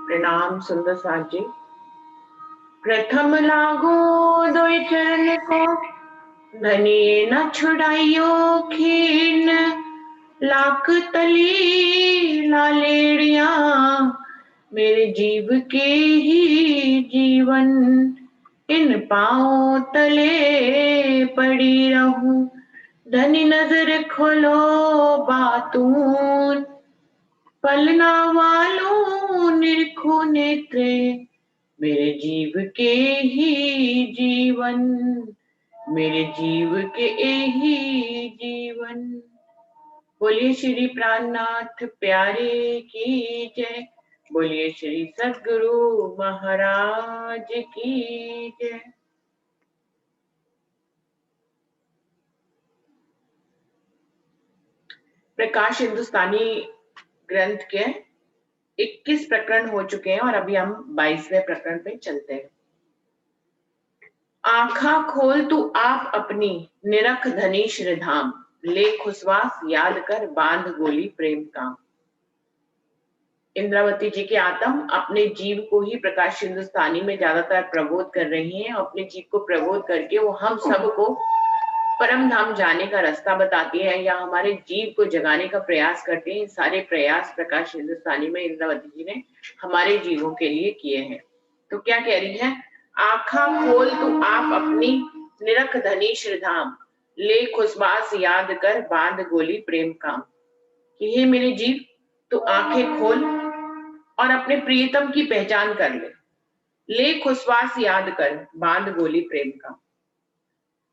प्रणाम सुंदर साथ जी। प्रथम लागो दोई चरण को, धनी न छुड़ाइयो खीन। लाख तली लालेड़िया, मेरे जीव के ही जीवन। इन पाँव तले पड़ी रहूं, धनी नजर खोलो बातून। पलना वालों निरखो नेत्रे, मेरे जीव के ही जीवन। मेरे जीव के ही जीवन। बोलिए श्री प्राणनाथ प्यारे की जय। बोलिए श्री सद्गुरु महाराज की जय। प्रकाश हिंदुस्तानी ग्रंथ के 21 प्रकरण हो चुके हैं और अभी हम 22वें प्रकरण पे चलते हैं। आँखा खोल तू आप अपनी, निरख धनी श्रीधाम। ले खुशवास याद कर, बांध गोली प्रेम काम। इंद्रावती जी के आत्म अपने जीव को ही प्रकाश हिंदुस्तानी में ज्यादातर प्रबोध कर रही हैं। अपने जीव को प्रबोध करके वो हम सबको परम धाम जाने का रास्ता बताती है या हमारे जीव को जगाने का प्रयास करते हैं। सारे प्रयास प्रकाश हिंदुस्तानी में इंद्रावती जी ने हमारे जीवों के लिए किए हैं। तो क्या कह रही है? आँखा खोल तू आप अपनी, निरख धनी श्रीधाम। ले खुशबास याद कर, बांध गोली प्रेम काम। कि हे मेरे जीव, तू आंखें खोल और अपने प्रियतम की पहचान कर ले। ले खुशवास याद कर, बांध गोली प्रेम काम।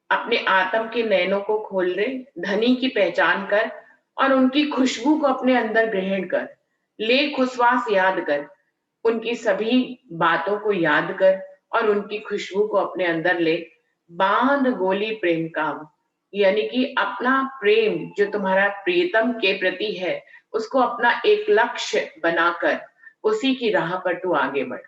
अपने आत्म के नयनों को खोल ले, धनी की पहचान कर और उनकी खुशबू को अपने अंदर ग्रहण कर। ले खुशवास याद कर, उनकी सभी बातों को याद कर और उनकी खुशबू को अपने अंदर ले। बांध गोली प्रेम काम, यानी कि अपना प्रेम जो तुम्हारा प्रियतम के प्रति है उसको अपना एक लक्ष्य बनाकर उसी की राह पर तू आगे बढ़।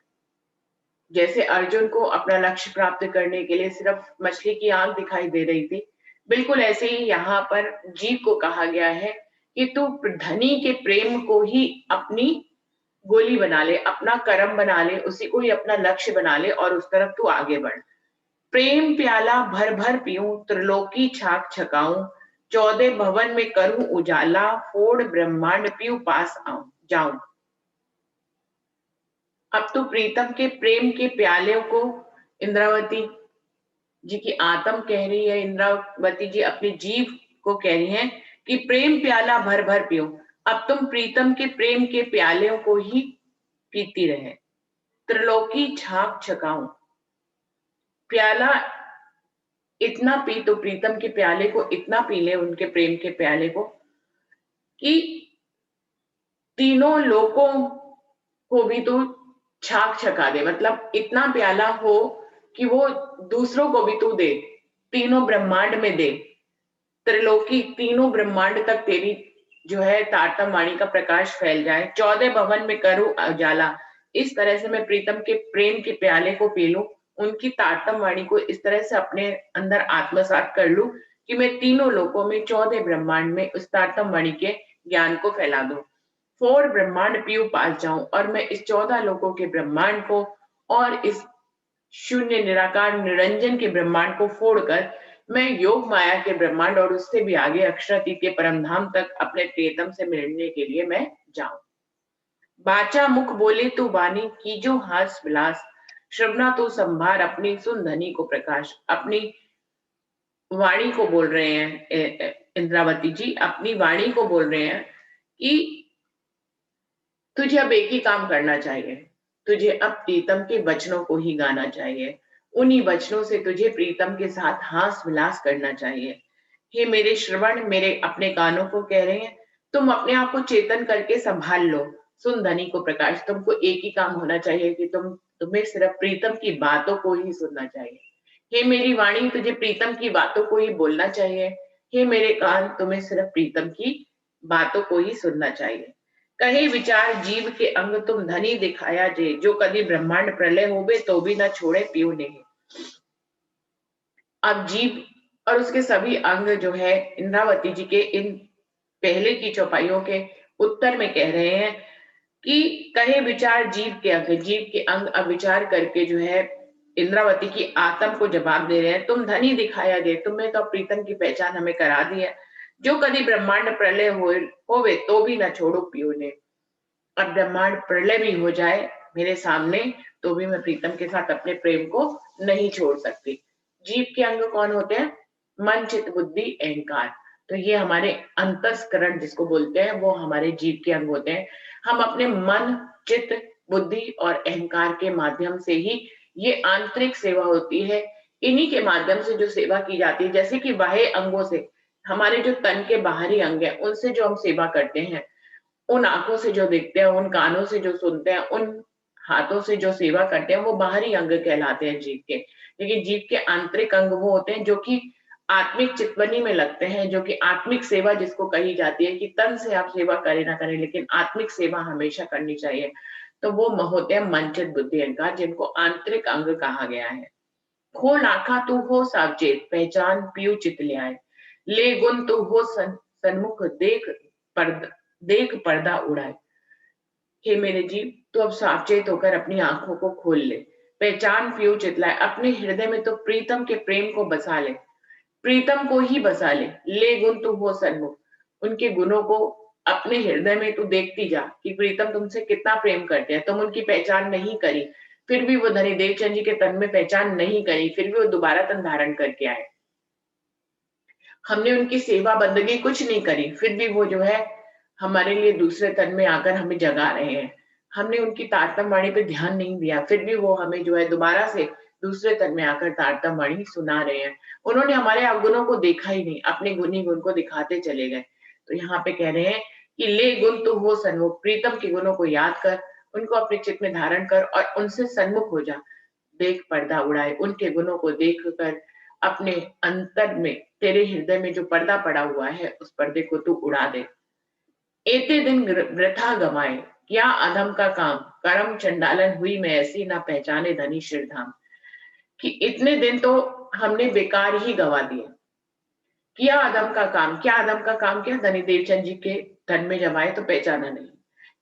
जैसे अर्जुन को अपना लक्ष्य प्राप्त करने के लिए सिर्फ मछली की आंख दिखाई दे रही थी, बिल्कुल ऐसे ही यहाँ पर जीव को कहा गया है कि तू धनी के प्रेम को ही अपनी गोली बना ले, अपना कर्म बना ले, उसी को ही अपना लक्ष्य बना ले और उस तरफ तू आगे बढ़। प्रेम प्याला भर भर पीऊं, त्रिलोकी छाक छकाऊं। 14 भवन में करूं उजाला, फोड़ ब्रह्मांड पीऊं पास आऊं जाऊं। अब तो प्रीतम के प्रेम के प्याले को इंद्रावती जी की आत्म कह रही है। इंद्रावती जी अपने जीव को कह रही हैं कि प्रेम प्याला भर भर पियो। अब तुम प्रीतम के प्रेम के प्याले को ही पीती रहे। त्रिलोकी छाक छकाऊं, प्याला इतना पी, तो प्रीतम के प्याले को इतना पी ले, उनके प्रेम के प्याले को, कि तीनों लोकों को भी तो छाक छका दे। मतलब इतना प्याला हो कि वो दूसरों को भी तू दे, तीनों ब्रह्मांड में दे। त्रिलोकी, तीनों ब्रह्मांड तक तेरी जो है तारतम वाणी का प्रकाश फैल जाए। 14 भवन में करूं उजाला, इस तरह से मैं प्रीतम के प्रेम के प्याले को पी लूं, उनकी तारतम वाणी को इस तरह से अपने अंदर आत्मसात कर लूं कि मैं तीनों लोकों में 14 ब्रह्मांड में उस तारतम वाणी के ज्ञान को फैला दूं। 4 ब्रह्मांड पीऊ पास जाऊं और मैं इस 14 लोकों के ब्रह्मांड को और इस शून्य निराकार निरंजन के ब्रह्मांड को फोड़कर मैं योग माया के ब्रह्मांड और उससे भी आगे अक्षरातीत के परम धाम तक अपने प्रियतम से मिलने के लिए मैं जाऊं। बाचा मुख बोले तू बानी, की जो हास विलास। श्रवणा तू संभार अपनी, सुन धनी को प्रकाश। अपनी वाणी को बोल रहे हैं इंद्रावती जी, अपनी वाणी को बोल रहे हैं कि तुझे अब एक ही काम करना चाहिए। तुझे अब प्रीतम के वचनों को ही गाना चाहिए। उन्हीं वचनों से तुझे प्रीतम के साथ हास विलास करना चाहिए। हे मेरे श्रवण, मेरे अपने कानों को कह रहे हैं, तुम अपने आप को चेतन करके संभाल लो। सुन धनी को प्रकाश, तुमको एक ही काम होना चाहिए कि तुम्हें सिर्फ प्रीतम की बातों को ही सुनना चाहिए। हे मेरी वाणी, तुझे प्रीतम की बातों को ही बोलना चाहिए। हे मेरे कान, तुम्हें सिर्फ प्रीतम की बातों को ही सुनना चाहिए। कहे विचार जीव के अंग, तुम धनी दिखाया जे। जो कभी ब्रह्मांड प्रलय होवे तो भी न छोड़े पीऊ नहीं। अब जीव और उसके सभी अंग जो है इंद्रावती जी के इन पहले की चौपाइयों के उत्तर में कह रहे हैं कि कहे विचार जीव के अंग अब विचार करके जो है इंद्रावती की आत्म को जवाब दे रहे हैं, तुम धनी दिखाया दे, तुमने तो प्रीतम की पहचान हमें करा दी है। जो कभी ब्रह्मांड प्रलय होवे तो भी न छोड़ो पियो ने। अब ब्रह्मांड प्रलय भी हो जाए मेरे सामने तो भी मैं प्रीतम के साथ अपने प्रेम को नहीं छोड़ सकती। जीव के अंग कौन होते हैं? मन, चित्त, बुद्धि, अहंकार। तो ये हमारे अंतस्करण जिसको बोलते हैं वो हमारे जीव के अंग होते हैं। हम अपने मन, चित्त, बुद्धि और अहंकार के माध्यम से ही ये आंतरिक सेवा होती है। इन्हीं के माध्यम से जो सेवा की जाती है, जैसे कि बाह्य अंगों से, हमारे जो तन के बाहरी अंग है उनसे जो हम सेवा करते हैं, उन आंखों से जो देखते हैं, उन कानों से जो सुनते हैं, उन हाथों से जो सेवा करते हैं, वो बाहरी अंग कहलाते हैं जीव के। लेकिन जीव के आंतरिक अंग वो होते हैं जो कि आत्मिक चितवनी में लगते हैं, जो कि आत्मिक सेवा जिसको कही जाती है कि तन से आप सेवा करें ना करें, लेकिन आत्मिक सेवा हमेशा करनी चाहिए। तो वो होते हैं मन, चित्त, बुद्धि, अहंकार, जिनको आंतरिक अंग कहा गया है। खोल आँखा तू हो सावचेत, पहचान पियू चित ल्याए। ले गुण तू हो सन्मुख, देख पर्दा उड़ाए। हे मेरे जीव, तू अब सावचेत होकर अपनी आंखों को खोल ले, पहचान पियू चित लाए, अपने हृदय में तो प्रीतम के प्रेम को बसा ले, प्रीतम को ही बसा ले। ले गुण तू हो सन्मुख, उनके गुणों को अपने हृदय में तू देखती जा कि प्रीतम तुमसे कितना प्रेम करते हैं। तुम उनकी पहचान नहीं करी, फिर भी वो धनी देवचंद जी के तन में पहचान नहीं करी, फिर भी वो दोबारा तन धारण करके आए। हमने उनकी सेवा बंदगी कुछ नहीं करी, फिर भी वो जो है हमारे लिए दूसरे तन में आकर हमें जगा रहे हैं। हमने उनकी तारतम वाणी पे ध्यान नहीं दिया, फिर भी वो हमें जो है दोबारा से दूसरे तन में आकर तारतम वाणी सुना रहे हैं। उन्होंने हमारे अवगुणों को देखा ही नहीं, अपने गुणी गुण को दिखाते चले गए। तो यहाँ पे कह रहे हैं कि ले गुण तो हो सन्मुख, प्रीतम के गुणों को याद कर, उनको अपने चित्त में धारण कर और उनसे सन्मुख हो जा। देख पर्दा उड़ाए, उनके गुणों को देख कर अपने अंतर में, तेरे हृदय में जो पर्दा पड़ा हुआ है उस पर्दे को तू उड़ा दे। एते दिन वृथा गमाए, क्या अधम का काम, करम चंडालन हुई मैं ऐसी, ना पहचाने धनी श्रीधाम। कि इतने दिन तो हमने बेकार ही गवा दिए। किया अधम का काम, क्या अधम का काम किया? धनी देवचंद जी के धन में जमाए तो पहचाना नहीं।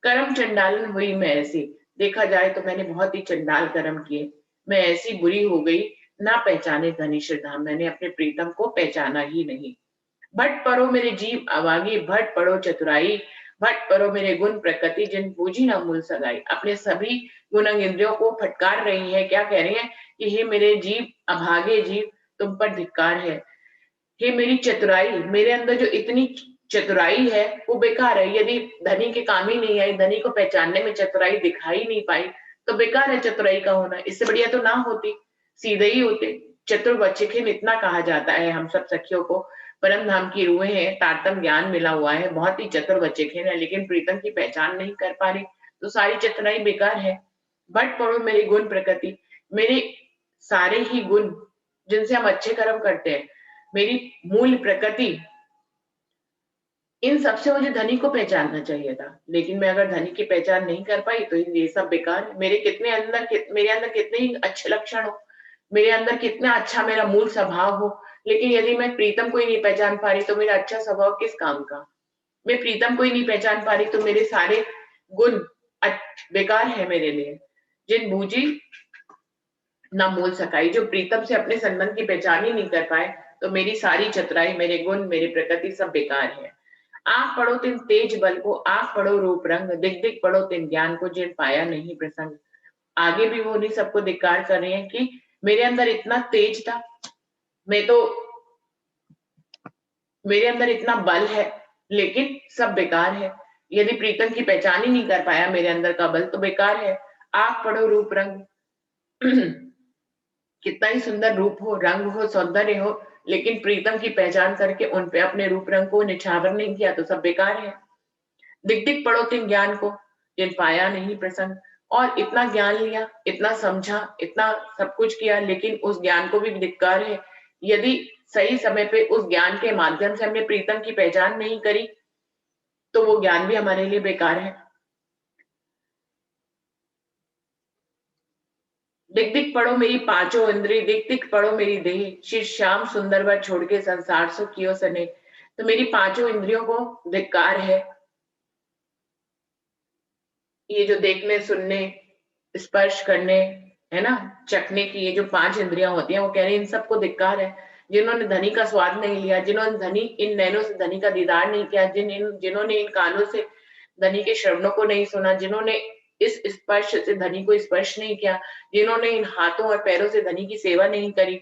कर्म चंडालन हुई मैं ऐसी, देखा जाए तो मैंने बहुत ही चंडाल कर्म किए, मैं ऐसी बुरी हो गई, ना पहचाने धनी श्रीधाम, मैंने अपने प्रीतम को पहचाना ही नहीं। भट पड़ो मेरे जीव अभागी, भट पड़ो चतुराई, भट पड़ो मेरे गुण प्रकृति, जिन पूजी ना मूल सगाई। अपने सभी गुण इंद्रियों को फटकार रही है, क्या कह रही है कि हे मेरे जीव अभागे जीव, तुम पर धिक्कार है। हे मेरी चतुराई, मेरे अंदर जो इतनी चतुराई है वो बेकार है। यदि धनी के काम ही नहीं आई, धनी को पहचानने में चतुराई दिखाई नहीं पाई, तो बेकार है चतुराई का होना। इससे बढ़िया तो ना होती, सीधे ही होते। चतुर बच्चेखिन इतना कहा जाता है हम सब सखियों को, परम धाम की रूहें हैं, तारतम ज्ञान मिला हुआ है, बहुत ही चतुर बच्चेखिन है, लेकिन प्रीतम की पहचान नहीं कर पा रही, तो सारी चतुराई बेकार है। बट पढ़ो मेरी गुण प्रकृति, मेरे सारे ही गुण जिनसे हम अच्छे कर्म करते हैं, मेरी मूल प्रकृति, इन सबसे मुझे धनी को पहचानना चाहिए था। लेकिन मैं अगर धनी की पहचान नहीं कर पाई तो ये सब बेकार है। मेरे अंदर कितने ही अच्छे लक्षण हो, मेरे अंदर कितना अच्छा मेरा मूल स्वभाव हो, लेकिन यदि मैं प्रीतम को ही नहीं पहचान पा रही तो मेरा अच्छा स्वभाव किस काम का। मैं प्रीतम को ही नहीं पहचान पा रही तो मेरे सारे गुण बेकार है मेरे लिए। जिन बूझी ना मोल सकाई, जो प्रीतम से अपने संबंध की पहचान ही नहीं कर पाए, तो मेरी सारी चतुराई, मेरे गुण, मेरी प्रकृति सब बेकार है। आंख पढ़ो तिन तेज बल को, आंख पढ़ो रूप रंग, दिख दिख पढ़ो तिन ज्ञान को, जिन पाया नहीं प्रसंग। आगे भी वो नहीं सबको धिक्कार कर रहे हैं कि मेरे अंदर इतना तेज था, मैं तो, मेरे अंदर इतना बल है, लेकिन सब बेकार है। यदि प्रीतम की पहचान ही नहीं कर पाया मेरे अंदर का बल, तो बेकार है। आंख पढ़ो रूप रंग कितना ही सुंदर रूप हो, रंग हो, सौंदर्य हो, लेकिन प्रीतम की पहचान करके उन पे अपने रूप रंग को निछावर नहीं किया तो सब बेकार है। दिख दिख पढ़ो तिन ज्ञान को, जिन पाया नहीं प्रसंग। और इतना ज्ञान लिया, इतना समझा, इतना सब कुछ किया, लेकिन उस ज्ञान को भी धिक्कार है। यदि सही समय पे उस ज्ञान के माध्यम से हमने प्रीतम की पहचान नहीं करी, तो वो ज्ञान भी हमारे लिए बेकार है। दिख दिख पढ़ो मेरी पांचों इंद्री, दिख दिख पढ़ो मेरी देह, श्री श्याम सुंदर वर छोड़ के संसार सुख कियो सने। तो मेरी पांचों इंद्रियों को धिक्कार है, ये जो देखने, सुनने, स्पर्श करने, है ना, चखने की ये जो 5 इंद्रियां होती हैं, वो कह रहे हैं इन सबको धिक्कार है। जिन्होंने धनी का स्वाद नहीं लिया, जिन्होंने धनी इन नैनों से धनी का दीदार नहीं किया, जिन्होंने इन कानों से धनी के श्रवणों को नहीं सुना, जिन्होंने इस स्पर्श से धनी को स्पर्श नहीं किया, जिन्होंने इन हाथों और पैरों से धनी की सेवा नहीं करी,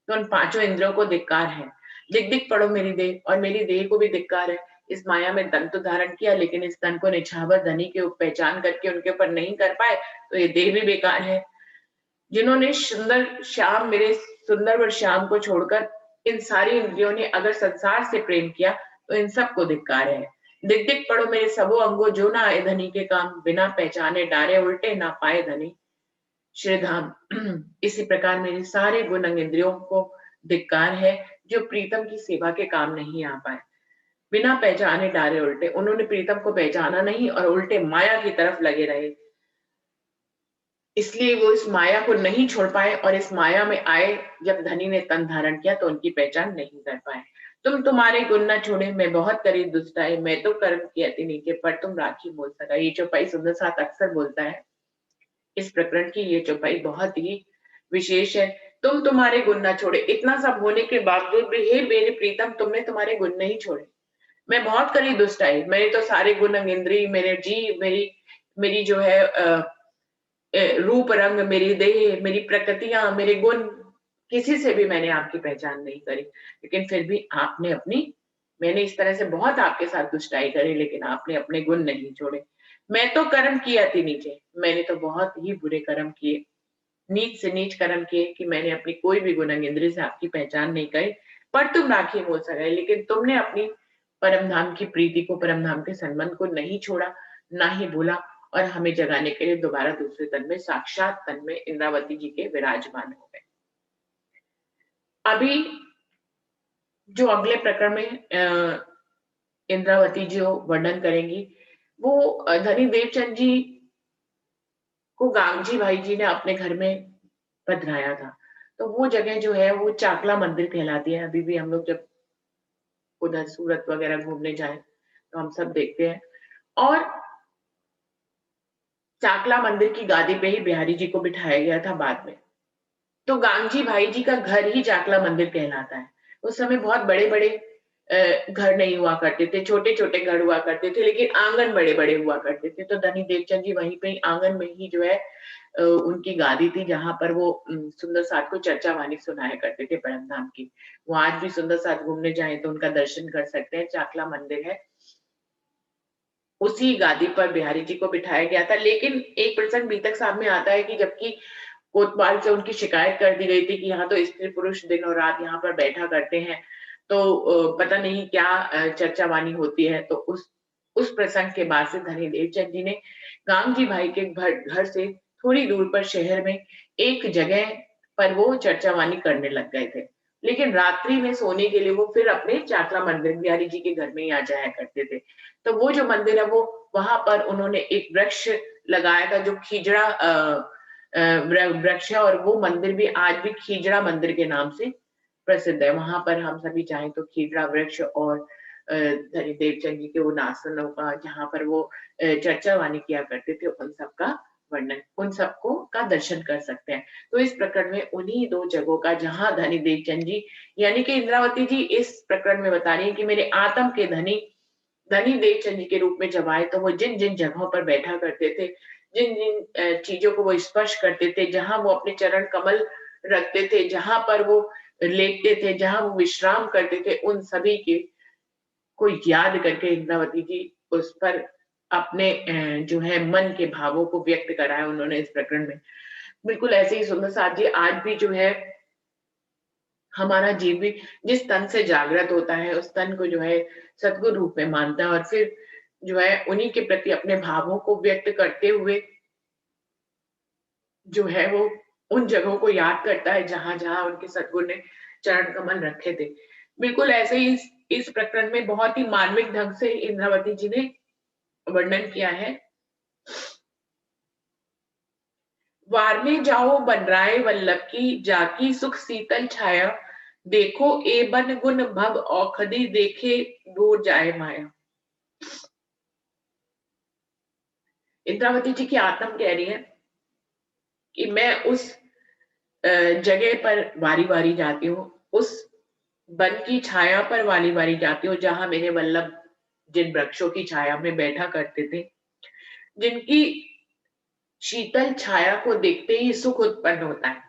तो उन 5 इंद्रियों को धिक्कार है। दिख दिख पड़ो मेरी देह, और मेरी देह को भी धिक्कार है। इस माया में तन तो धारण किया, लेकिन इस तन को निछावर धनी के पहचान करके उनके ऊपर नहीं कर पाए, तो ये देह भी बेकार है। जिन्होंने सुंदर श्याम, मेरे सुंदर व श्याम को छोड़कर इन सारी इंद्रियों ने अगर संसार से प्रेम किया, तो इन सबको धिक्कार है। दिख दिख पड़ो मेरे सबो अंगो, जो ना आए धनी के काम, बिना पहचाने डारे उल्टे ना पाए धनी श्रीधाम। इसी प्रकार मेरे सारे गुण अंग इंद्रियों को धिक्कार है, जो प्रीतम की सेवा के काम नहीं आ पाए। बिना पहचाने डारे उल्टे, उन्होंने प्रीतम को पहचाना नहीं और उल्टे माया की तरफ लगे रहे, इसलिए वो इस माया को नहीं छोड़ पाए, और इस माया में आए जब धनी ने तन धारण किया तो उनकी पहचान नहीं कर पाए। तुम तुम्हारे गुण न छोड़े, मैं बहुत करी दुष्टाई, मैं तो कर्म की अति नीचे, पर तुम राखी मोल सका। ये चौपाई सुंदर साथ अक्सर बोलता है। इस प्रकरण की ये चौपाई बहुत ही विशेष है। तुम तुम्हारे गुण न छोड़े, इतना सब होने के बावजूद भी हे मेरे प्रीतम, तुमने तुम्हारे गुण नहीं छोड़े। मैं बहुत करी दुष्टाई, मैंने तो सारे गुण अंग इंद्रिय, मेरे जीव, मेरी मेरी जो है रूप रंग, मेरी देह, मेरी प्रकृतियां, मेरे गुण, किसी से भी मैंने आपकी पहचान नहीं करी, लेकिन फिर भी आपने अपनी, मैंने इस तरह से बहुत आपके साथ दुष्टाई करी, लेकिन आपने अपने गुण नहीं छोड़े। मैं तो कर्म किया थी नीचे, मैंने तो बहुत ही बुरे कर्म किए, नीच से नीच कर्म किए, कि मैंने अपनी कोई भी गुण अंग इंद्रिय से आपकी पहचान नहीं करी, पर तुम राखी हो सके, लेकिन तुमने अपनी परम धाम की प्रीति को, परम धाम के संबंध को नहीं छोड़ा, ना ही भूला, और हमें जगाने के लिए दोबारा दूसरे तन में, साक्षात तन में इंद्रावती जी के विराजमान हो गए। अभी जो अगले प्रकरण में इंद्रावती जी वर्णन करेंगी, वो धनी देवचंद जी को गांगजी भाई जी ने अपने घर में पधराया था। तो वो जगह जो है वो चाकला मंदिर कहलाती है। अभी भी हम लोग जब उधर सूरत वगैरह घूमने जाएं तो हम सब देखते हैं। और चाकला मंदिर की गादी पे ही बिहारी जी को बिठाया गया था बाद में। तो गांगजी भाई जी का घर ही चाकला मंदिर कहलाता है। उस समय बहुत बड़े-बड़े घर नहीं हुआ करते थे, छोटे-छोटे घर हुआ करते थे, लेकिन आंगन बड़े-बड़े हुआ करते थे। तो धनी देवचंद जी वहीं पे ही आंगन में ही जो है उनकी गादी थी, जहां पर वो सुंदर साथ को चर्चा वाणी सुनाया करते थे परम धाम की। वो आज भी सुंदर साथ घूमने जाए तो उनका दर्शन कर सकते हैं। चाकला मंदिर है, उसी गादी पर बिहारी जी को बिठाया गया था। लेकिन एक प्रसंग बीतक साहब में आता है कि जबकि कोतवाल से उनकी शिकायत कर दी गई थी कि यहाँ तो स्त्री पुरुष दिन और रात यहाँ पर बैठा करते हैं, तो पता नहीं क्या चर्चा वाणी होती है। तो उस प्रसंग के बाद से धनी देवचंद जी ने गांगजी भाई के घर से थोड़ी दूर पर शहर में एक जगह पर वो चर्चा वाणी करने लग गए थे। लेकिन रात्रि में सोने के लिए वो फिर अपने चाकला मंदिर बिहारी जी के घर में ही आ जाया करते थे। तो वो जो मंदिर है वो, वहां पर उन्होंने एक वृक्ष लगाया था जो खीजड़ा वृक्ष है, और वो मंदिर भी आज भी खीजड़ा मंदिर के नाम से प्रसिद्ध है। वहां पर हम सभी चाहें तो खीजड़ा वृक्ष और धनी देवचंद जी के उन आसनों का, जहां पर वो चर्चा वाणी किया करते थे, उन सब का वर्णन, उन सबको का दर्शन कर सकते हैं। तो इस प्रकरण में उन्हीं 2 जगहों का, जहां धनी देवचंद जी यानी कि इंद्रावती जी इस प्रकरण में बता रही है कि मेरे आत्म के धनी धनी देवचंद जी के रूप में जब आए, तो वो जिन जिन जगहों पर बैठा करते थे, जिन जिन चीजों को वो स्पर्श करते थे, जहां वो अपने चरण कमल रखते थे, जहां पर वो लेटते थे, जहां वो विश्राम करते थे, उन सभी के को याद करके इंद्रावती जी उस पर अपने जो है मन के भावों को व्यक्त करा है उन्होंने इस प्रकरण में। बिल्कुल ऐसे ही सुंदर साथ जी आज भी जो है हमारा जीव भी जिस तन से जागृत होता है, उस तन को जो है सद्गुरु रूप में मानता है, और फिर जो है उन्हीं के प्रति अपने भावों को व्यक्त करते हुए जो है वो उन जगहों को याद करता है जहां जहां उनके सद्गुरु ने चरण कमल रखे थे। बिल्कुल ऐसे ही इस प्रकरण में बहुत ही मार्मिक ढंग से इंद्रावती जी ने वर्णन किया है। वार में जाओ बनराय वल्लभ की, जाकी सुख शीतल छाया, देखो ए बन गुण भव औखदी, देखे दूर जाए माया। इंद्रावती जी की आत्मा कह रही है कि मैं उस जगह पर बारी-बारी जाती हूँ, उस वन की छाया पर वाली-वाली जाती हूँ, जहाँ मेरे वल्लभ जिन वृक्षों की छाया में बैठा करते थे, जिनकी शीतल छाया को देखते ही सुख उत्पन्न होता है।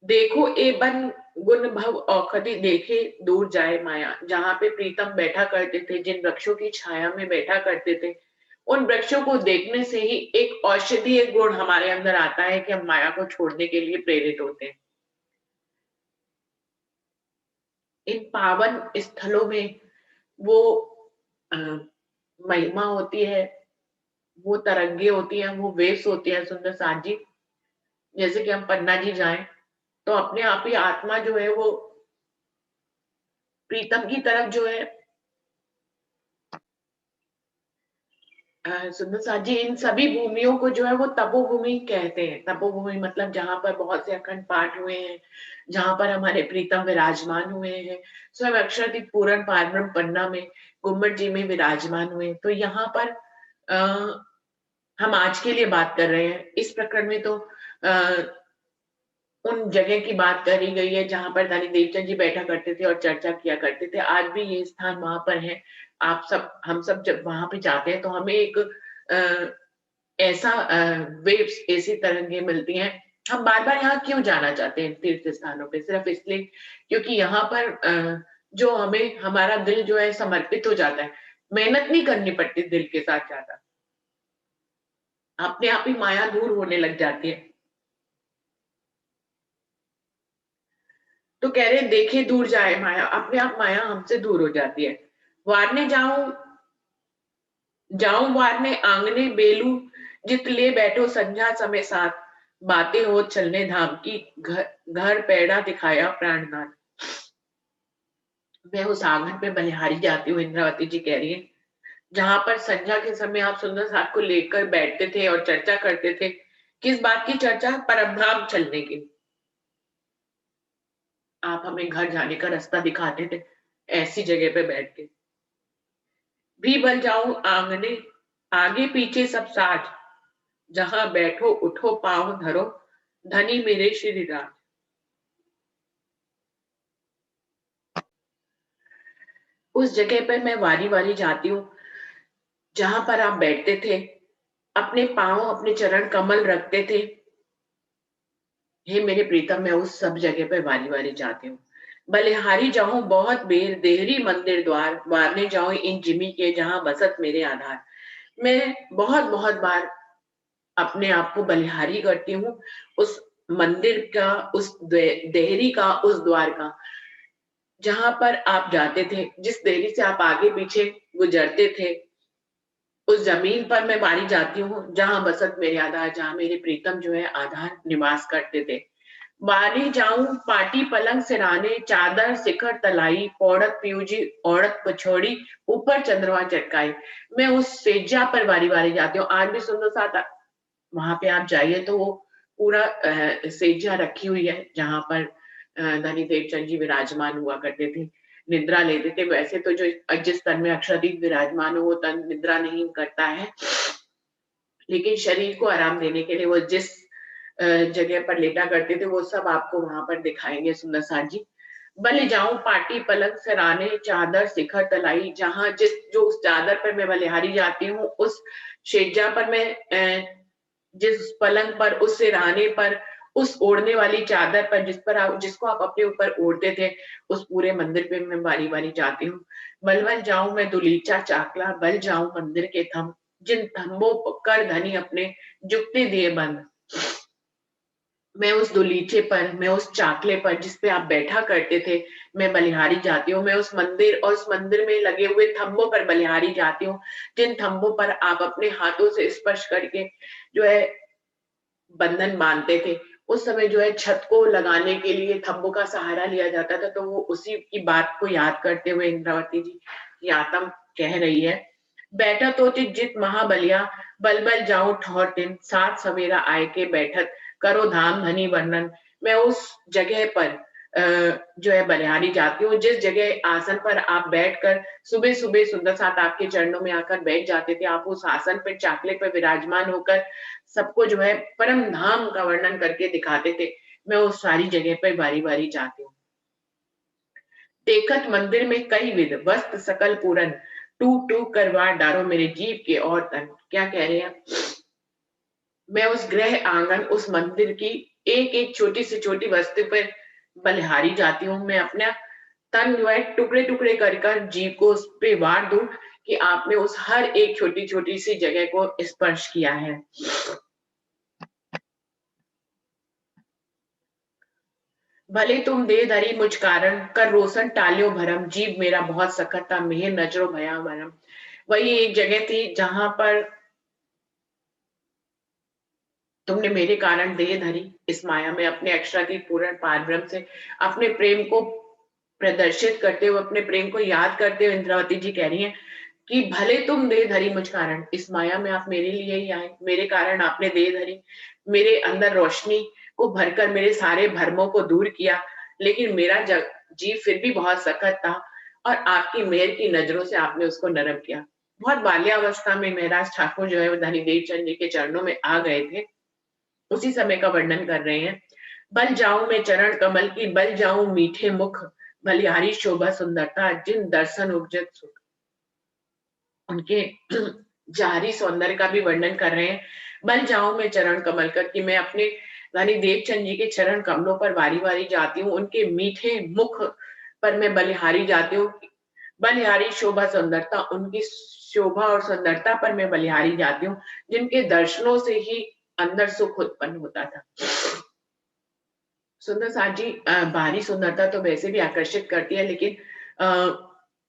देखो ए बन गुण भव औषधि देखे दूर जाए माया, जहाँ पे प्रीतम बैठा करते थे, जिन वृक्षों की छाया में बैठा करते थे, उन वृक्षों को देखने से ही एक औषधीय गुण हमारे अंदर आता है कि हम माया को छोड़ने के लिए प्रेरित होते हैं। इन पावन स्थलों में वो अ, महिमा होती है, वो तरंगे होती हैं, वो वेव्स होती हैं सुंदर साथ जी। जैसे कि हम पन्ना जी जाएँ, तो अपने आप ही आत्मा जो है वो प्रीतम की तरफ जो है सुंदर साथ जी, इन सभी भूमियों को जो है वो तपोभूमि कहते हैं। तपोभूमि मतलब जहाँ पर बहुत से अखंड पाठ हुए हैं, जहाँ पर हमारे प्रीतम विराजमान हुए हैं। स्वयं अक्षरदीप पूरन पारब्रह्म पन्ना में, गुम्बद जी में विराजमान हुए। तो यहाँ पर अ, हम आज के लिए बात कर रहे हैं। इस प्रकरण में तो उन जगह की बात करी गई है जहाँ पर धनी देवचंद जी बैठा करते थे और चर्चा किया करते थे। आज भी ये स्थान वहाँ पर है। आप सब हम सब जब वहाँ पे जाते हैं तो हमें एक ऐसा वेव्स ऐसी तरंगे मिलती हैं। हम बार-बार यहाँ क्यों जाना चाहते हैं तीर्थ स्थानों पे? सिर्फ इसलिए क्योंकि यहाँ पर जो हमें हमारा दिल जो है समर्पित हो जाता है। मेहनत नहीं करनी पड़ती दिल के साथ ज़्यादा। अपने आप ही माया दूर होने लग जाती है। तो कह रहे हैं देखे दूर जाए माया, अपने आप माया हमसे दूर हो जाती है। वारने जाऊँ जाऊँ वारने आँगने बेलू, जित ले बैठो संध्या समय साथ, बातें हो चलने धाम की, घर घर पैड़ा दिखाया प्राणनाथ। मैं उस आंगन पे बलिहारी जाती हूँ, इंद्रावती जी कह रही हैं, जहाँ पर संध्या के समय आप सुंदर साथ को लेकर बैठते थे और चर्चा करते थे। किस बात की चर्चा? परमधाम चलने की। आप हमें घर जाने का रास्ता दिखाते थे, ऐसी जगह पे बैठ के। भी बन जाऊं आंगने आगे पीछे सब साथ, जहां बैठो उठो पांव धरो, धनी मेरे श्री राज। उस जगह पर मैं वारी वारी जाती हूँ जहां पर आप बैठते थे, अपने पांव अपने चरण कमल रखते थे। हे मेरे प्रीतम, मैं उस सब जगह पे वारी वारी जाती हूँ। बलिहारी जाऊं बहुत बेर देहरी मंदिर द्वार, वारने जाऊं इन जिमी के जहां बसत मेरे आधार। मैं बहुत बहुत बार अपने आप को बलिहारी करती हूँ उस मंदिर का, उस देहरी का, उस द्वार का, जहाँ पर आप जाते थे, जिस देहरी से आप आगे पीछे गुजरते थे, उस जमीन पर मैं बारी जाती हूँ, जहाँ बसत मेरे आधार, जहाँ मेरे प्रीतम जो है आधार निवास करते थे। बारी जाऊं पाटी पलंग सिराने, चादर शिखर तलाई, पौड़त पीयूजी औरत पछोड़ी, ऊपर चंद्रमा चटकाई। मैं उस सेजा पर बारी बारी जाती हूँ। आज भी सुंदर सा वहाँ पे आप जाइए तो वो पूरा सेजा रखी हुई है जहाँ पर धनी देवचंद जी विराजमान हुआ करते थे, निद्रा लेते थे। वैसे तो जो जिस तन में अक्षरदीप विराजमान हो वो तन निद्रा नहीं करता है, लेकिन शरीर को आराम देने के लिए वो जिस जगह पर लेटा करते थे वो सब आपको वहाँ पर दिखाएँगे सुंदर साथ जी। भले जाऊँ पाटी पलंग सराने, चादर शिखर तलाई, जहाँ जो उस चादर पर मैं बलिहारी जाती हूँ, उस शेजा पर मैं जिस पलंग पर, उस सिरहाने पर, उस ओढ़ने वाली चादर पर जिसको आप अपने ऊपर ओढ़ते थे, उस पूरे मंदिर पे मैं बारी-बारी जाती हूँ। बल-बल जाऊँ मैं दुलीचा चाकला, बल जाऊँ मंदिर के थम, जिन थंबों कर धनी अपने जुगते दिए बंद। मैं उस दुलीचे पर, मैं उस चाकले पर जिस पे आप बैठा करते थे, मैं बलिहारी जाती हूँ। मैं उस मंदिर और उस मंदिर में लगे हुए थंबों पर बलिहारी जाती हूँ, जिन थंबों पर आप अपने हाथों से स्पर्श करके जो है बंधन बांधते थे। उस समय जो है छत को लगाने के लिए थंबों का सहारा लिया जाता था, तो वो उसी की बात को याद करते हुए इंद्रावती जी की आत्मा कह रही है, बैठा तो जित महाबलिया, बल बल जाऊं ठौर दिन, सात सवेरा आए के बैठत, करो धाम धनी वर्णन। मैं उस जगह पर जो है बलिहारी जाती हूँ। जिस जगह आसन पर आप बैठकर सुबह-सुबह सुंदर साथ आपके चरणों में आकर बैठ जाते थे, आप उस आसन पे चाकले पे विराजमान होकर सबको जो है परम धाम का वर्णन करके दिखाते थे। मैं उस सारी जगह पे बारी-बारी जाती हूँ। देखत मंदिर में कई विध, वस्त सकल पूरन, टूक-टूक कर वार डारो मेरे जीव के और तन। क्या कह रहे हैं? मैं उस गृह आंगन, उस मंदिर की एक-एक छोटी से छोटी वस्तु पे बलिहारी जाती हूँ। मैं अपना तन जो है टुकड़े-टुकड़े कर जीव को उस पे वार दूँ कि आपने उस हर एक छोटी-छोटी सी जगह को स्पर्श किया है। भले तुम दे धरी मुझ कारण, कर रोशन टालियो भरम, जीव मेरा बहुत सखत था, मिहिर नजरो भया मरम। वही एक जगह थी जहाँ पर तुमने मेरे कारण देह धरी, इस माया में अपने अक्षरातीत पूर्ण पारब्रह्म से अपने प्रेम को प्रदर्शित करते हुए, अपने प्रेम को याद करते हुए इंद्रावती जी कह रही हैं कि भले तुम देह धरी मुझ कारण, इस माया में आप मेरे लिए ही आए, मेरे कारण आपने देह धरी, मेरे अंदर रोशनी को भरकर मेरे सारे भ्रमों को दूर किया, लेकिन मेरा जीव फिर भी बहुत सख्त था और आपकी मेहर की नजरों से आपने उसको नरम किया। बहुत बाल्यावस्था में महाराज ठाकुर जो है वो धनी देवचंद जी के चरणों में आ गए थे, उसी समय का वर्णन कर रहे हैं। बल जाऊं मैं चरण कमल की, बल जाऊं मीठे मुख, बलिहारी शोभा सुंदरता, जिन दर्शन उपजत सुख। उनके जाहरी सौंदर्य का भी वर्णन कर रहे हैं। बल जाऊं मैं चरण कमल कर, कि मैं अपने रानी देवचंद जी के चरण कमलों पर बारी-बारी जाती हूँ, उनके मीठे मुख पर मैं बलिहारी जाती हूँ। बलिहारी शोभा सुंदरता, उनकी शोभा और सुंदरता पर मैं बलिहारी जाती हूँ, जिनके दर्शनों से ही अंदर सुख उत्पन्न होता था। सुंदर साथ जी, बाहरी सुंदरता तो वैसे भी आकर्षित करती है, लेकिन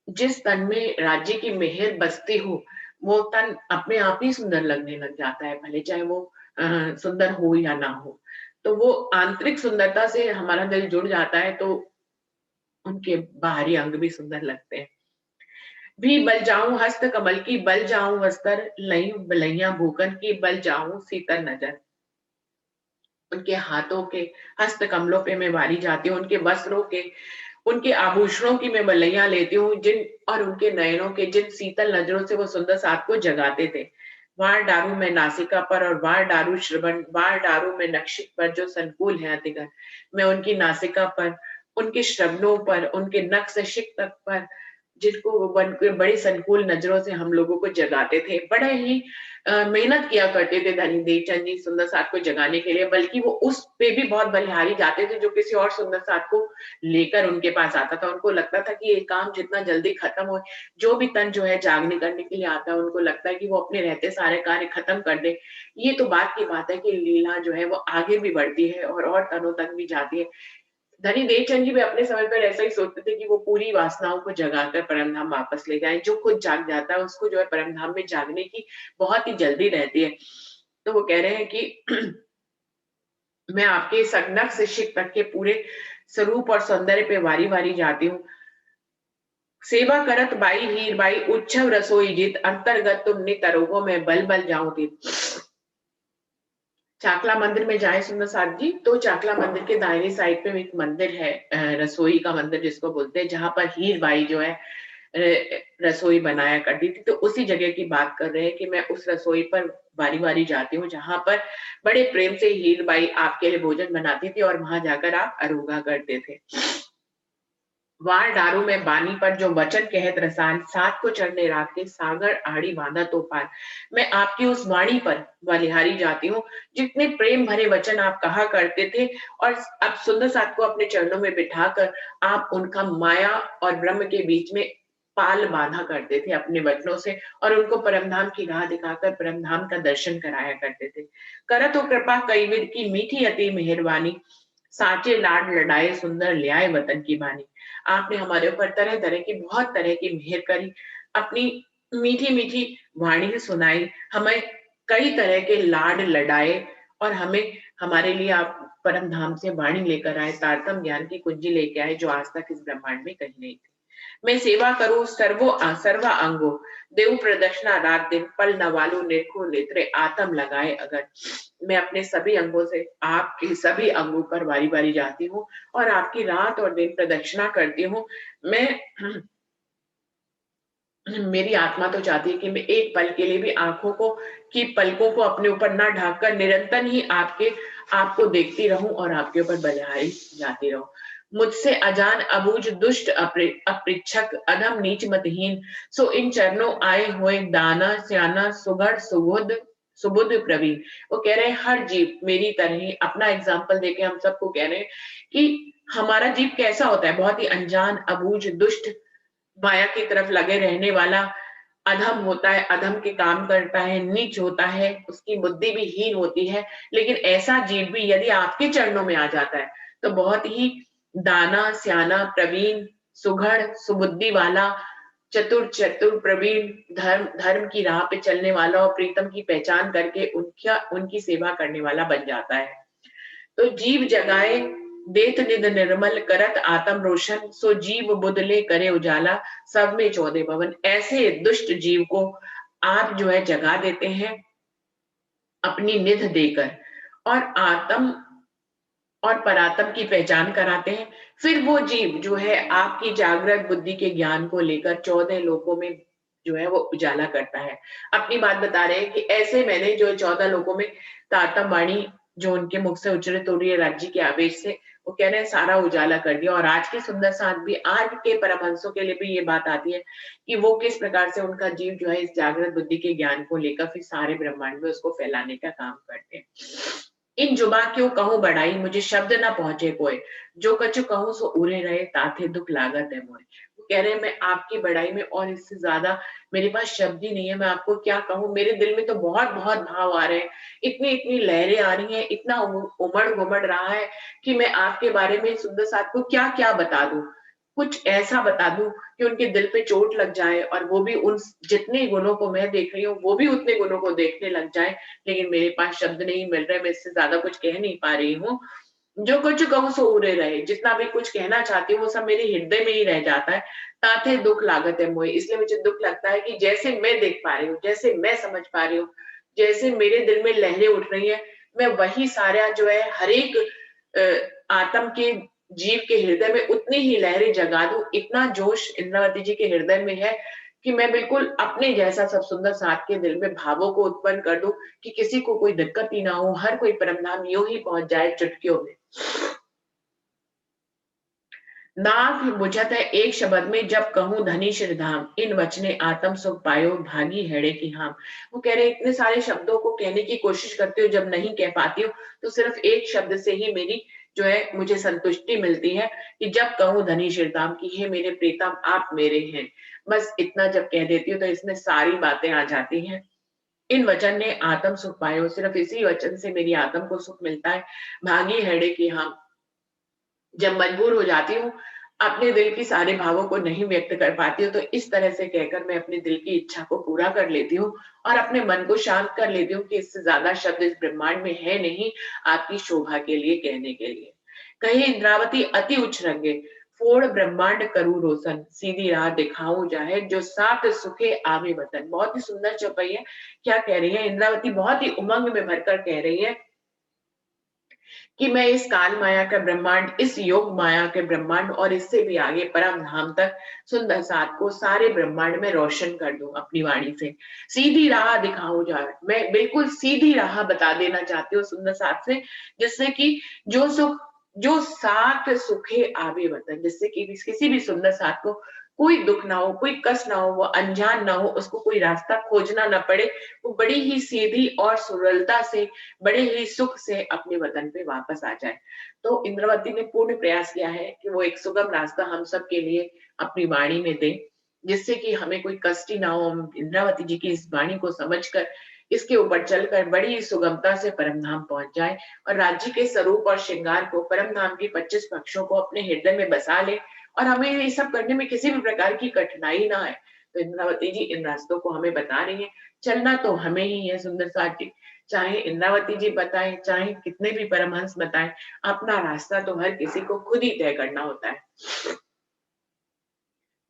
जिस तन में राज्य की मेहर बसती हो, वो तन अपने आप ही सुंदर लगने लग जाता है, भले चाहे वो सुंदर हो या ना हो। तो वो आंतरिक सुंदरता से हमारा दिल जुड़ जाता है, तो उनके बाहरी अंग भी सुंदर लगते हैं। भी बल जाऊं हस्त कमल की, बल जाऊं वस्त्र लई बलैया भूकन की, बल जाऊं शीतल नजर। उनके हाथों के हस्त कमलों पे मैं वारी जाती हूँ, उनके वस्त्रों के, उनके आभूषणों की मैं बलैया लेती हूँ, जिन और उनके नयनों के जिन शीतल नजरों से वो सुंदर साथ को जगाते थे। वार डारू मैं नासिका पर और वार डारू श्रवण, वार डारू मैं नक्षिक पर जो संकुल है अतिगर। मैं उनकी नासिका पर, उनके श्रवणों पर, उनके नक्श तक पर, जिनको वो बन के बड़ी संकुल नजरों से हम लोगों को जगाते थे। बड़े ही मेहनत किया करते थे धनी देवचंद जी सुंदर साथ को जगाने के लिए, बल्कि वो उस पे भी बहुत बलिहारी जाते थे जो किसी और सुंदर साथ को लेकर उनके पास आता था। उनको लगता था कि ये काम जितना जल्दी खत्म हो, जो भी तन जो है जागने करने के लिए आता है, उनको लगता है कि वो अपने रहते सारे कार्य खत्म कर दे। ये तो बात की बात है कि लीला जो है वो आगे भी बढ़ती है और तनों तक भी जाती है। धनी देवचंद जी भी अपने समय पर ऐसा ही सोचते थे कि वो पूरी वासनाओं को जगाकर परम धाम वापस ले जाएँ। जो खुद जाग जाता है उसको जो है परम धाम में जागने की बहुत ही जल्दी रहती है। तो वो कह रहे हैं कि मैं आपके संगनक से शिक तक के पूरे स्वरूप और सौंदर्य पे वारी-वारी जाती हूँ। सेवा करत बाई हीर बाई, उच्छव रसोई जित, अंतर्गत तुम नित अरोगो मैं बल-बल जाऊँ तित। चाकला मंदिर में जाएँ सुंदर साथ जी, तो चाकला मंदिर के दाहिनी साइड पे एक मंदिर है, रसोई का मंदिर जिसको बोलते हैं, जहाँ पर हीर बाई जो है रसोई बनाया करती थी। तो उसी जगह की बात कर रहे हैं कि मैं उस रसोई पर बारी-बारी जाती हूँ, जहाँ पर बड़े प्रेम से हीर बाई आपके लिए भोजन बनाती थी और वहाँ जाकर आप अरोगा करते थे। वार डारू में बानी पर जो वचन कहत रसान, साथ को चढ़ने रात के सागर आड़ी बांधा तो पार। मैं आपकी उस वाणी पर बलिहारी जाती हूँ, जितने प्रेम भरे वचन आप कहा करते थे और अब सुंदर साथ को अपने चरणों में बिठाकर आप उनका माया और ब्रह्म के बीच में पाल बांधा करते थे अपने वचनों से और उनको परमधाम की राह दिखाकर परमधाम का दर्शन कराया करते थे। करत हो कृपा कई विध की मीठी अति मेहरबानी, साचे लाड लड़ाए सुंदर ल्याए वतन की बानी। आपने हमारे ऊपर तरह-तरह की बहुत तरह की मेहर करी, अपनी मीठी-मीठी वाणी सुनाई, हमें कई तरह के लाड लड़ाए और हमें हमारे लिए आप परम धाम से वाणी लेकर आए, तारतम ज्ञान की कुंजी लेके आए जो आज तक इस ब्रह्मांड में कहीं नहीं थी। मैं सेवा करूं सर्वा अंगो, देव प्रदक्षिणा रात दिन, पल न वालू नेखो नेत्रे, आत्म लगाए अगर। मैं अपने सभी अंगों से आपके सभी अंगों पर बारी बारी जाती हूँ और आपकी रात और दिन प्रदक्षिणा करती हूँ। मैं मेरी आत्मा तो चाहती है कि मैं एक पल के लिए भी आंखों को की पलकों को अपने ऊपर ना ढाककर निरंतर ही आपको देखती रहूं और आपके ऊपर बलिहारी जाती रहूं। मुझसे अजान अबूझ दुष्ट अपृच्छक अधम नीच मतहीन, सो इन चरणों आए हुए दाना स्याना सुघड़ सुबुध सुबुध प्रवीण। वो कह रहे हैं हर जीव मेरी तरह ही, अपना एग्जाम्पल देके हम सबको कह रहे हैं कि हमारा जीव कैसा होता है, बहुत ही अनजान अबूझ दुष्ट, माया की तरफ लगे रहने वाला, अधम होता है, अधम के काम करता है, नीच होता है, उसकी बुद्धि भी हीन होती है। लेकिन ऐसा जीव भी यदि आपके चरणों में आ जाता है तो बहुत ही दाना स्याना प्रवीण सुघड़ सुबुद्धि वाला, चतुर चतुर प्रवीण, धर्म धर्म की राह पे चलने वाला और प्रीतम की पहचान करके उनकी सेवा करने वाला बन जाता है। तो जीव जगाए देत निध निर्मल, करत आत्म रोशन, सो जीव बुदले करे उजाला, सब में चौदह भवन। ऐसे दुष्ट जीव को आप जो है जगा देते हैं अपनी निध देकर, और आत्म और परात्म की पहचान कराते हैं। फिर वो जीव जो है आपकी जागृत बुद्धि के ज्ञान को लेकर 14 लोकों में जो है वो उजाला करता है। अपनी बात बता रहे हैं कि ऐसे मैंने जो 14 लोकों में तारतम वाणी जो उनके मुख से उच्चरित हो रही है राज्य के आवेश से, वो कह रहे हैं सारा उजाला कर दिया। और आज की सुंदर साथ भी आज के परमहंसों के लिए भी ये बात आती है कि वो किस प्रकार से उनका जीव जो है इस जागृत बुद्धि के ज्ञान को लेकर फिर सारे ब्रह्मांड में उसको फैलाने का काम करते हैं। इन जुबा क्यों कहूं बढ़ाई, मुझे शब्द ना पहुंचे कोई, जो कछु कहूं सो उरे रहे, ताथे दुख लागत है मोए। वो कह रहे हैं मैं आपकी बढ़ाई में और इससे ज्यादा मेरे पास शब्द ही नहीं है, मैं आपको क्या कहूं, मेरे दिल में तो बहुत बहुत भाव आ रहे हैं, इतनी इतनी लहरें आ रही हैं, इतना उमड़ घुमड़ रहा है कि मैं आपके बारे में सुंदर साथ को क्या क्या बता दूं, कुछ ऐसा बता दूं कि उनके दिल पे चोट लग जाए और वो भी उन जितने गुणों को मैं देख रही हूँ वो भी उतने गुणों को देखने लग जाए। लेकिन मेरे पास शब्द नहीं मिल रहे, मैं इससे ज्यादा कुछ कह नहीं पा रही हूँ। जो कुछ कहूँ सो उरे रहे, जितना भी कुछ कहना चाहती हूँ वो सब मेरे हृदय में ही रह जाता है। ताथे दुख लागत है मोए, इसलिए मुझे दुख लगता है कि जैसे मैं देख पा रही हूँ, जैसे मैं समझ पा रही हूँ, जैसे मेरे दिल में लहरें उठ रही है, मैं वही सारा जो है हर एक आत्म के जीव के हृदय में उतनी ही लहरें जगा दूं। इतना जोश इंद्रावती जी के हृदय में है कि मैं बिल्कुल अपने जैसा सब सुंदर साथ के दिल में भावों को उत्पन्न कर दूं कि किसी को कोई दिक्कत ही ना हो, हर कोई परमधाम यूं ही पहुंच जाए चुटकियों में। नाथ बुझत है एक शब्द में, जब कहूं धनी श्री धाम, इन वचने आत्म सुख पायो, भागी हेड़े की हाम। वो कह रहे इतने सारे शब्दों को कहने की कोशिश करती हूँ, जब नहीं कह पाती हूँ तो सिर्फ एक शब्द से ही मेरी जो है मुझे संतुष्टि मिलती है कि जब कहूं धनी श्री धाम की हे मेरे प्रीतम आप मेरे हैं। बस इतना जब कह देती हूँ तो इसमें सारी बातें आ जाती हैं। इन वचन ने आत्म सुख पायो, सिर्फ इसी वचन से मेरी आत्म को सुख मिलता है। भागी हेड़े की हाम, जब मजबूर हो जाती हूँ, अपने दिल की सारे भावों को नहीं व्यक्त कर पाती हूँ, तो इस तरह से कहकर मैं अपने दिल की इच्छा को पूरा कर लेती हूँ और अपने मन को शांत कर लेती हूँ कि इससे ज्यादा शब्द इस ब्रह्मांड में है नहीं आपकी शोभा के लिए कहने के लिए। कही इंद्रावती अति उच्च रंगे, फोड़ ब्रह्मांड करूं रोशन, सीधी राह दिखाऊं जाहे, जो साथ सुखे आवे वतन। बहुत ही सुंदर चौपाई है। क्या कह रही है इंद्रावती, बहुत ही उमंग में भरकर कह रही है कि मैं इस काल माया का ब्रह्मांड, इस योग माया के ब्रह्मांड और इससे भी आगे परम धाम तक सुंदर साथ को सारे ब्रह्मांड में रोशन कर दूं अपनी वाणी से। सीधी राह दिखाऊं जाए, मैं बिल्कुल सीधी राह बता देना चाहती हूँ सुंदर साथ से, जिससे कि जो सुख जो साथ सुखे आवे वतन, जिससे कि किसी भी सुंदर साथ को कोई दुख ना हो, कोई कष्ट ना हो, वो अनजान ना हो, उसको कोई रास्ता खोजना ना पड़े, वो बड़ी ही सीधी और सरलता से बड़े ही सुख से अपने वतन पे वापस आ जाए। तो इंद्रावती ने पूर्ण प्रयास किया है कि वो एक सुगम रास्ता हम सब के लिए अपनी वाणी में दे, जिससे कि हमें कोई कष्ट ही ना हो। हम इंद्रावती जी की इस वाणी को समझकर इसके ऊपर चलकर बड़ी ही सुगमता से परमधाम पहुंच जाए और राज्य के स्वरूप और श्रृंगार को, परमधाम की 25 पक्षों को अपने हृदय में बसा ले और हमें ये सब करने में किसी भी प्रकार की कठिनाई ना आए। तो इंद्रावती जी इन रास्तों को हमें बता रही है। चलना तो हमें ही है सुंदर साथ जी, चाहे इंद्रावती जी बताएं, चाहे कितने भी परमहंस बताएं, अपना रास्ता तो हर किसी को खुद ही तय करना होता है।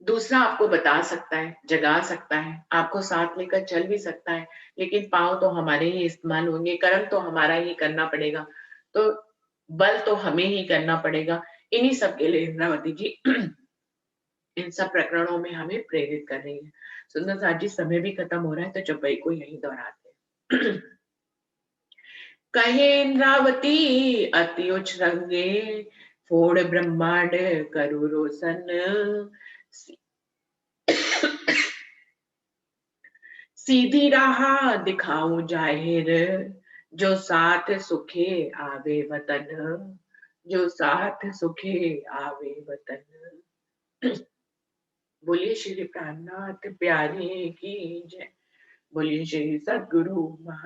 दूसरा आपको बता सकता है, जगा सकता है, आपको साथ लेकर चल भी सकता है, लेकिन पाँव तो हमारे ही इस्तेमाल होंगे, कर्म तो हमारा ही करना पड़ेगा। तो बल तो हमें ही करना पड़ेगा। इन्हीं सब के लिए इंद्रावती जी इन सब प्रकरणों में हमें प्रेरित कर रही है। सुंदर साथ जी, समय भी खत्म हो रहा है, तो चौपाई को यहीं दोहराते हैं। कहे इंद्रावती अति उच्च रंगे, फोड़ ब्रह्मांड करु रोशन। सी- सीधी राह दिखाऊं जाहिर, जो साथ सुखे आवे वतन, जो साथ सुखे आवे वतन। बोलिए श्री प्राणनाथ प्यारे की जय। बोलिए श्री सद्गुरु महा